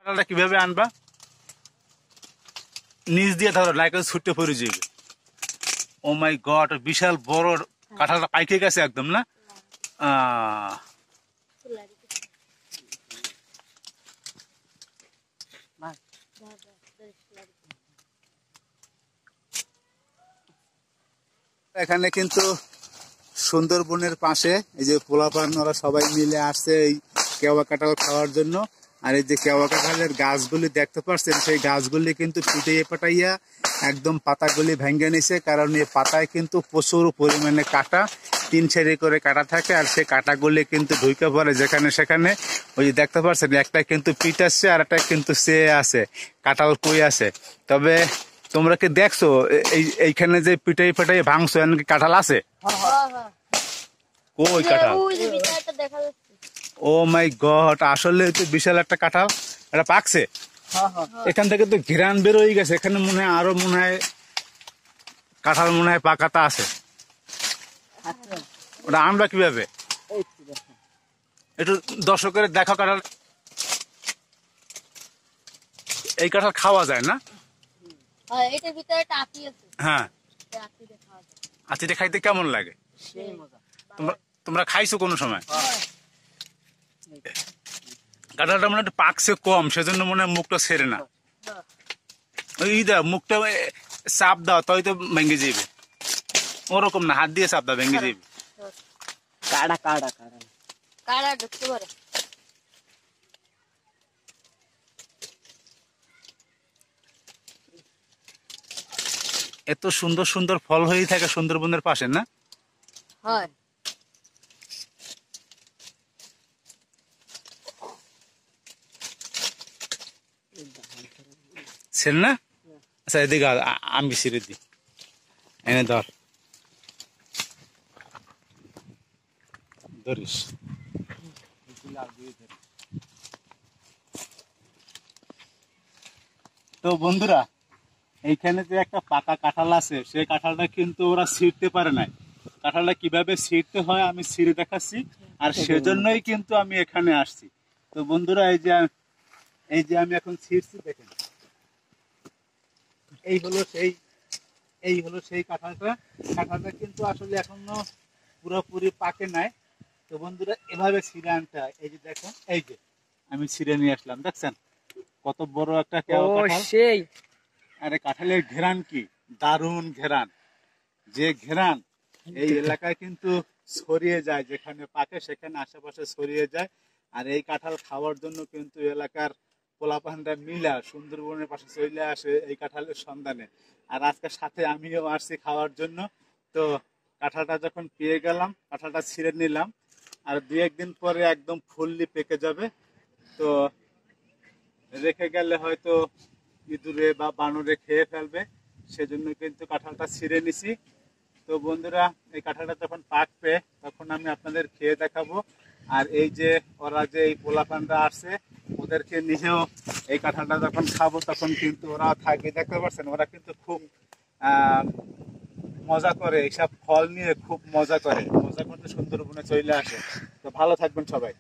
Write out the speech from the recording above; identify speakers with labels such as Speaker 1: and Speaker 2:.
Speaker 1: কাঁঠালটা কিভাবে আনবা? নিচ দিয়ে ধরো লাইক ছুটে পড়ে যাবে। ও মাই গড, বিশাল বড় কাঁঠালটা পাইকে গেছে একদম না? এখানে কিন্তু সুন্দরবনের পাশে এই যে পোলাপান ওরা সবাই মিলে আসছে এই কেওয়া কাঁঠাল খাওয়ার জন্য। আর এই যে কেওয়া কাঁঠালের গাছগুলি দেখতে পাচ্ছেন, সেই গাছগুলি কিন্তু পিটিয়ে পাটাইয়া একদম পাতাগুলি ভেঙে নিছে, কারণ এই পাতায় কিন্তু প্রচুর পরিমাণে কাটা, 3 সারি করে কাটা থাকে। আর সেই কাটাগুলি কিন্তু ঢুকে পড়ে যেখানে সেখানে। ওই যে দেখতে পাচ্ছেন একটা কিন্তু পিটাচ্ছে আর একটা কিন্তু চেয়ে আছে, কাঁঠাল কই আছে। তবে তোমরা কি দেখছো এইখানে যে পিটাই পাটাই ভাঙছো এমন কি কাঁঠাল আছে? কই কাঁঠাল? ও মাই গড, আসলে তো বিশাল একটা কাঁঠাল, এটা পাকছে। এখান থেকে তো ঘিরান বের হয়ে গেছে, এখানে মনে হয় আরো মনে হয় কাঁঠাল মনে হয় পাকাতা আছে। ওটা আমরা কিভাবে একটু দর্শকের দেখা, কাঁঠাল এই কাঁঠাল খাওয়া যায় না? হ্যাঁ, আতিটা খাইতে কেমন লাগে? তোমরা খাইছো কোনো সময়? কাঁঠালটা মনে হয় পাকছে কম, সেজন্য মনে হয় মুখটা ছেড়ে না। ওই মুখটা চাপ দাও তাই তো ভেঙে যাবে, ওরকম না, হাত দিয়ে চাপ দাও ভেঙে যাবে।
Speaker 2: কাড়া কাড়া কাড়া কাড়া ঢুকতে পারে।
Speaker 1: এত সুন্দর সুন্দর ফল হয়ে থাকে সুন্দরবনের পাশে না?
Speaker 2: হয়।
Speaker 1: ছেড়ে না? আচ্ছা এদিকে আমি ছিঁড়ে দিই, এনে ধর, ধরিস। তো বন্ধুরা, এইখানে যে একটা পাকা কাঁঠাল আছে, সেই কাঁঠালটা কিন্তু ওরা ছিঁড়তে পারে নাই। কাঁঠালটা কিভাবে ছিঁড়তে হয় আমি ছিঁড়ে দেখাচ্ছি, আর সেজন্যই কিন্তু আমি এখানে আসছি। তো বন্ধুরা, এই যে আমি এখন ছিঁড়ছি, দেখেন এই হলো সেই কাঁঠালটা কিন্তু আসলে এখনো পুরোপুরি পাকে নাই। তো বন্ধুরা, এভাবে ছিঁড়ে আনতে হয়। এই যে দেখেন, এই যে আমি ছিঁড়ে নিয়ে আসলাম, দেখছেন কত বড় একটা কাঁঠাল। আরে কাঁঠালের ঘেরান কি দারুণ ঘেরান, যে ঘেরান এই এলাকায় কিন্তু ছড়িয়ে যায়, যেখানে পাকে সেখানে আশেপাশে ছড়িয়ে যায়। আর এই কাঁঠাল খাওয়ার জন্য কিন্তু এলাকার পোলাপানরা মিলা সুন্দরবনের পাশে চলে আসে এই কাঁঠালের সন্ধানে। আর আজকে সাথে আমিও আসছি খাওয়ার জন্য। তো কাঁঠালটা যখন পেয়ে গেলাম, কাঁঠালটা ছিঁড়ে নিলাম, আর 2-1 দিন পরে একদম ফুললি পেকে যাবে। তো রেখে গেলে হয়তো ইঁদুরে বা বানরে খেয়ে ফেলবে, সেজন্য কিন্তু কাঁঠালটা ছিঁড়ে নিছি। তো বন্ধুরা, এই কাঁঠালটা যখন পাকবে তখন আমি আপনাদের খেয়ে দেখাবো। আর এই যে ওরা যে এই পোলাপানরা আসছে, ওদেরকে নিয়েও এই কাঁঠালটা যখন খাবো তখন কিন্তু ওরা থাকবে। দেখতে পাচ্ছেন ওরা কিন্তু খুব মজা করে, এইসব ফল নিয়ে খুব মজা করতে সুন্দরবনে চলে আসে। তো ভালো থাকবেন সবাই।